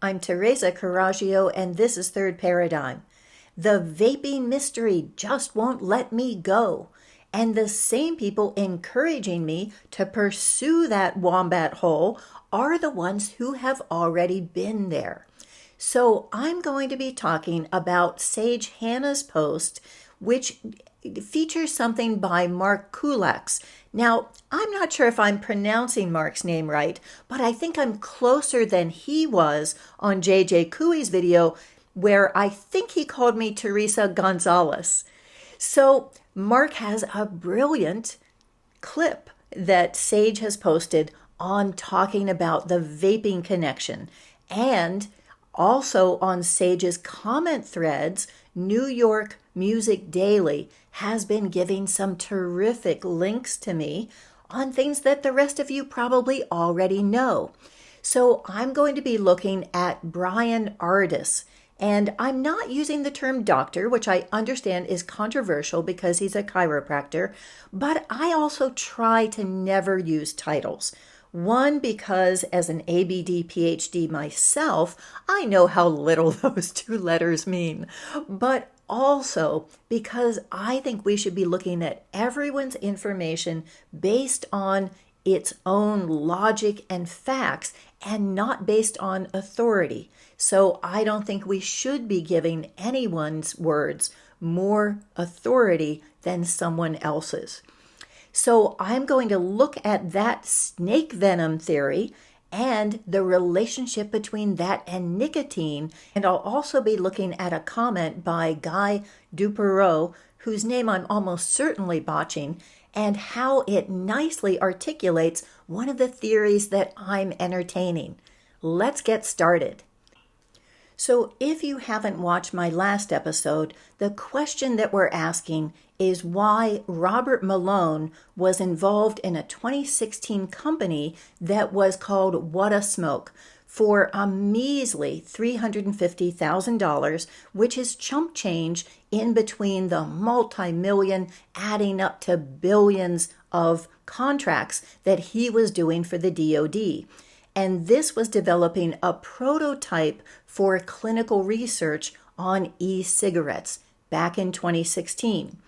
I'm Teresa Carraggio, and this is Third Paradigm. The vaping mystery just won't let me go. And the same people encouraging me to pursue that wombat hole are the ones who have already been there. So I'm going to be talking about Sage Hana's post, which features something by Mark Kulacz. Now, I'm not sure if I'm pronouncing Mark's name right, but I think I'm closer than he was on JJ Couey's video, where I think he called me Teresa Gonzalez. So Mark has a brilliant clip that Sage has posted on talking about the vaping connection, and also on Sage's comment threads. New York Music Daily has been giving some terrific links to me on things that the rest of you probably already know. So I'm going to be looking at Bryan Ardis. And I'm not using the term doctor, which I understand is controversial because he's a chiropractor, but I also try to never use titles. One, because as an ABD PhD myself, I know how little those two letters mean, but also because I think we should be looking at everyone's information based on its own logic and facts and not based on authority. So I don't think we should be giving anyone's words more authority than someone else's. So I'm going to look at that snake venom theory and the relationship between that and nicotine. And I'll also be looking at a comment by Guy Duperreau, whose name I'm almost certainly botching, and how it nicely articulates one of the theories that I'm entertaining. Let's get started. So if you haven't watched my last episode, the question that we're asking is why Robert Malone was involved in a 2016 company that was called What a Smoke for a measly $350,000, which is chump change in between the multi-million adding up to billions of contracts that he was doing for the DoD. And this was developing a prototype for clinical research on e-cigarettes back in 2016.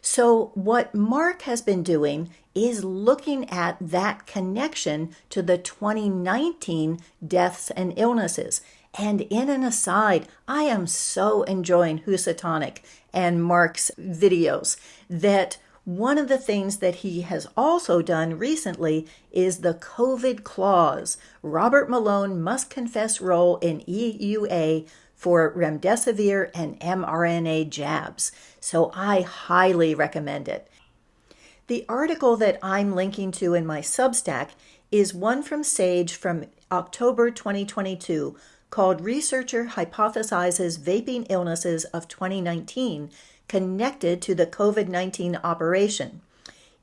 So what Mark has been doing is looking at that connection to the 2019 deaths and illnesses. And in an aside, I am so enjoying Housatonic and Mark's videos that one of the things that he has also done recently is the COVID clause. Robert Malone must confess role in EUA for remdesivir and mRNA jabs. So I highly recommend it. The article that I'm linking to in my Substack is one from Sage from October 2022 called Researcher Hypothesizes Vaping Illnesses of 2019 Connected to the COVID-19 Operation.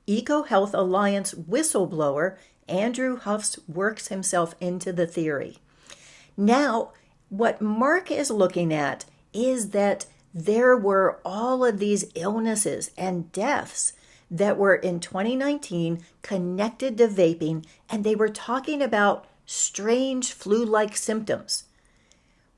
EcoHealth Alliance whistleblower Andrew Huff works himself into the theory. Now, what Mark is looking at is that there were all of these illnesses and deaths that were in 2019 connected to vaping, and they were talking about strange flu-like symptoms.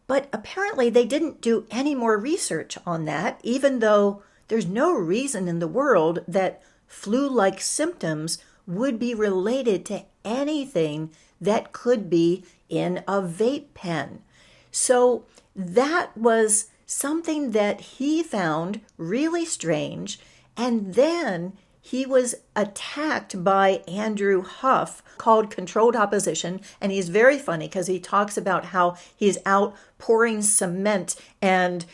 But apparently they didn't do any more research on that, even though there's no reason in the world that flu-like symptoms would be related to anything that could be in a vape pen. So that was something that he found really strange, and then he was attacked by Andrew Huff, called Controlled Opposition, and he's very funny because he talks about how he's out pouring cement and,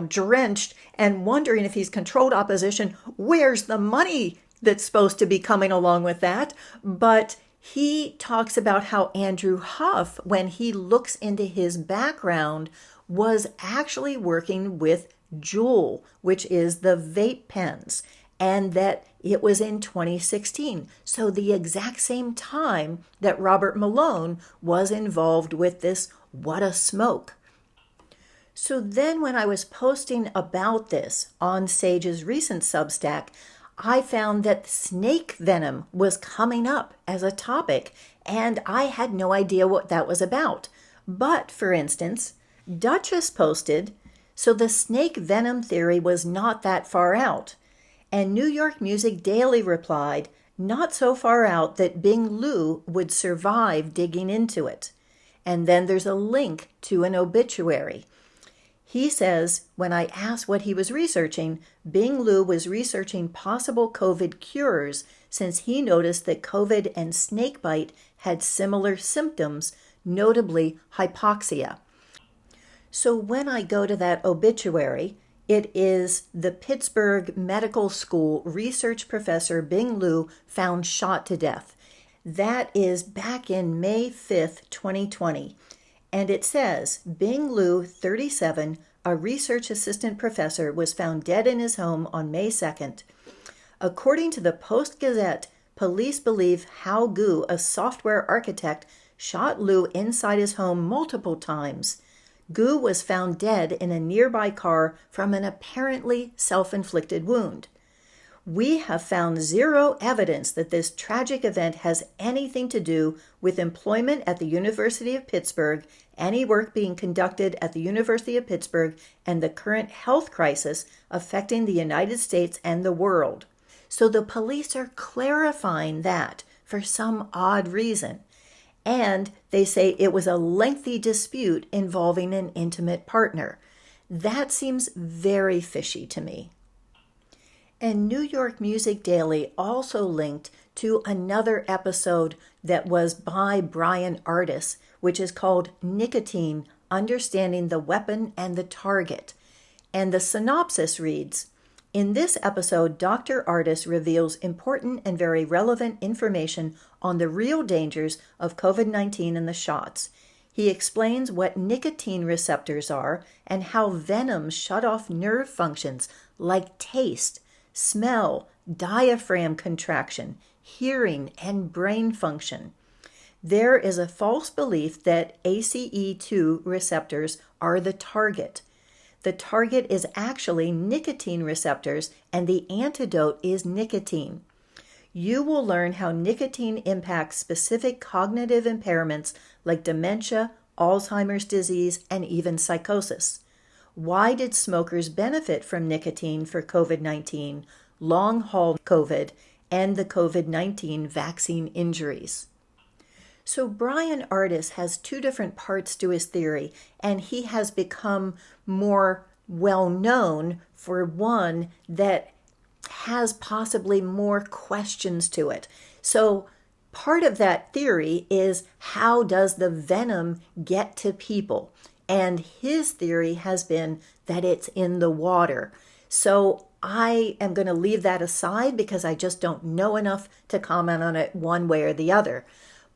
drenched and wondering if he's controlled opposition, where's the money that's supposed to be coming along with that? But he talks about how Andrew Huff, when he looks into his background, was actually working with Juul, which is the vape pens, and that it was in 2016. So the exact same time that Robert Malone was involved with this What a Smoke. So then when I was posting about this on Sage's recent Substack, I found that snake venom was coming up as a topic, and I had no idea what that was about. But, for instance, Duchess posted, so the snake venom theory was not that far out. And New York Music Daily replied, not so far out that Bing Liu would survive digging into it. And then there's a link to an obituary. He says, when I asked what he was researching, Bing Liu was researching possible COVID cures since he noticed that COVID and snakebite had similar symptoms, notably hypoxia. So when I go to that obituary, it is the Pittsburgh Medical School research professor Bing Liu found shot to death. That is back in May 5th, 2020. And it says, Bing Liu, 37, a research assistant professor, was found dead in his home on May 2nd. According to the Post-Gazette, police believe Hao Gu, a software architect, shot Liu inside his home multiple times. Gu was found dead in a nearby car from an apparently self-inflicted wound. We have found zero evidence that this tragic event has anything to do with employment at the University of Pittsburgh, any work being conducted at the University of Pittsburgh, and the current health crisis affecting the United States and the world. So the police are clarifying that for some odd reason. And they say it was a lengthy dispute involving an intimate partner. That seems very fishy to me. And New York Music Daily also linked to another episode that was by Bryan Ardis, which is called Nicotine, Understanding the Weapon and the Target. And the synopsis reads, in this episode, Dr. Ardis reveals important and very relevant information on the real dangers of COVID-19 and the shots. He explains what nicotine receptors are and how venom shut off nerve functions like taste, smell, diaphragm contraction, hearing, and brain function. There is a false belief that ACE2 receptors are the target. The target is actually nicotine receptors, and the antidote is nicotine. You will learn how nicotine impacts specific cognitive impairments like dementia, Alzheimer's disease, and even psychosis. Why did smokers benefit from nicotine for COVID-19, long-haul COVID, and the COVID-19 vaccine injuries? So Bryan Ardis has two different parts to his theory, and he has become more well-known for one that has possibly more questions to it. So part of that theory is, how does the venom get to people? And his theory has been that it's in the water. So I am going to leave that aside because I just don't know enough to comment on it one way or the other.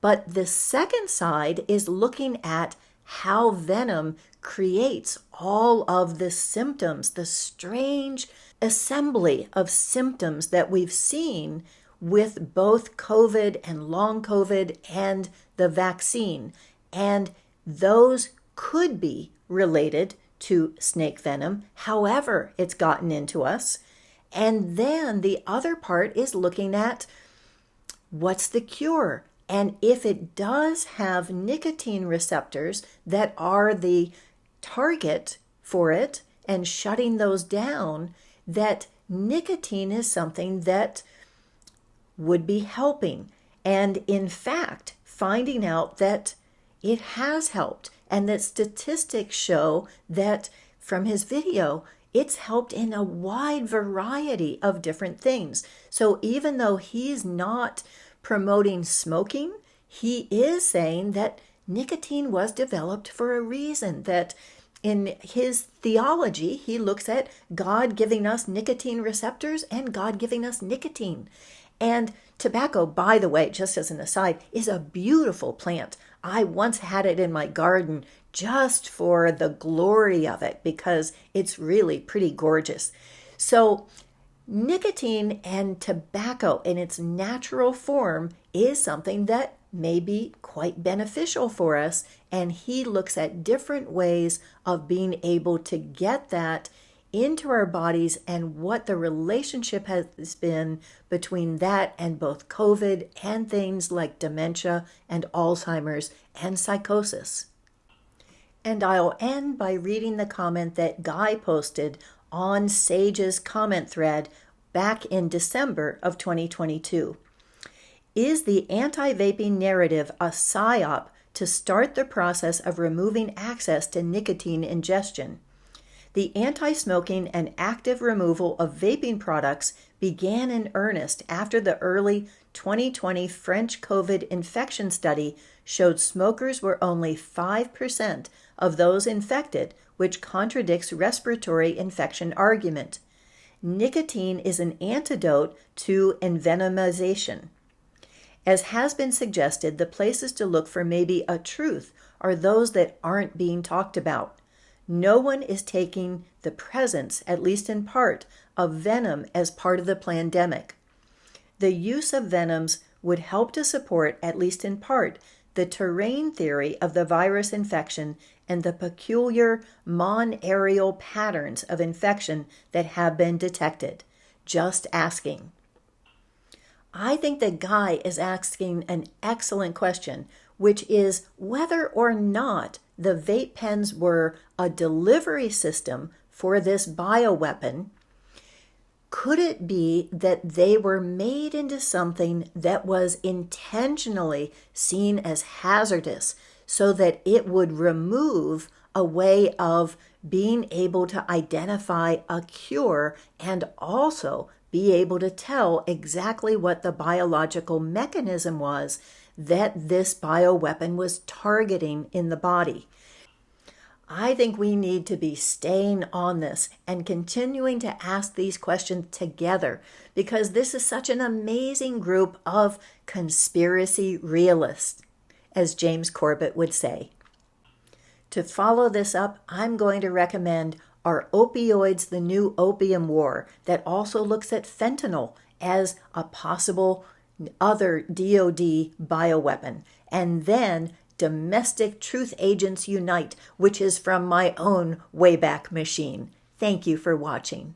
But the second side is looking at how venom creates all of the symptoms, the strange assembly of symptoms that we've seen with both COVID and long COVID and the vaccine. And those could be related to snake venom, however it's gotten into us. And then the other part is looking at what's the cure? And if it does have nicotine receptors that are the target for it and shutting those down, that nicotine is something that would be helping. And in fact, finding out that it has helped and that statistics show that from his video, it's helped in a wide variety of different things. So even though he's not promoting smoking, he is saying that nicotine was developed for a reason, that in his theology, he looks at God giving us nicotine receptors and God giving us nicotine. And tobacco, by the way, just as an aside, is a beautiful plant. I once had it in my garden just for the glory of it because it's really pretty gorgeous. So nicotine and tobacco in its natural form is something that may be quite beneficial for us, and he looks at different ways of being able to get that into our bodies and what the relationship has been between that and both COVID and things like dementia and Alzheimer's and psychosis. And I'll end by reading the comment that Guy posted on Sage's comment thread back in December of 2022. Is the anti-vaping narrative a psyop to start the process of removing access to nicotine ingestion? The anti-smoking and active removal of vaping products began in earnest after the early 2020 French COVID infection study showed smokers were only 5% of those infected, which contradicts respiratory infection argument. Nicotine is an antidote to envenomization. As has been suggested, the places to look for maybe a truth are those that aren't being talked about. No one is taking the presence, at least in part, of venom as part of the pandemic. The use of venoms would help to support, at least in part, the terrain theory of the virus infection and the peculiar mon-aerial patterns of infection that have been detected. Just asking. I think that Guy is asking an excellent question, which is whether or not the vape pens were a delivery system for this bioweapon. Could it be that they were made into something that was intentionally seen as hazardous so that it would remove a way of being able to identify a cure and also be able to tell exactly what the biological mechanism was that this bioweapon was targeting in the body? I think we need to be staying on this and continuing to ask these questions together because this is such an amazing group of conspiracy realists, as James Corbett would say. To follow this up, I'm going to recommend Are Opioids the New Opium War, that also looks at fentanyl as a possible other DoD bioweapon. And then Domestic Truth Agents Unite, which is from my own Wayback Machine. Thank you for watching.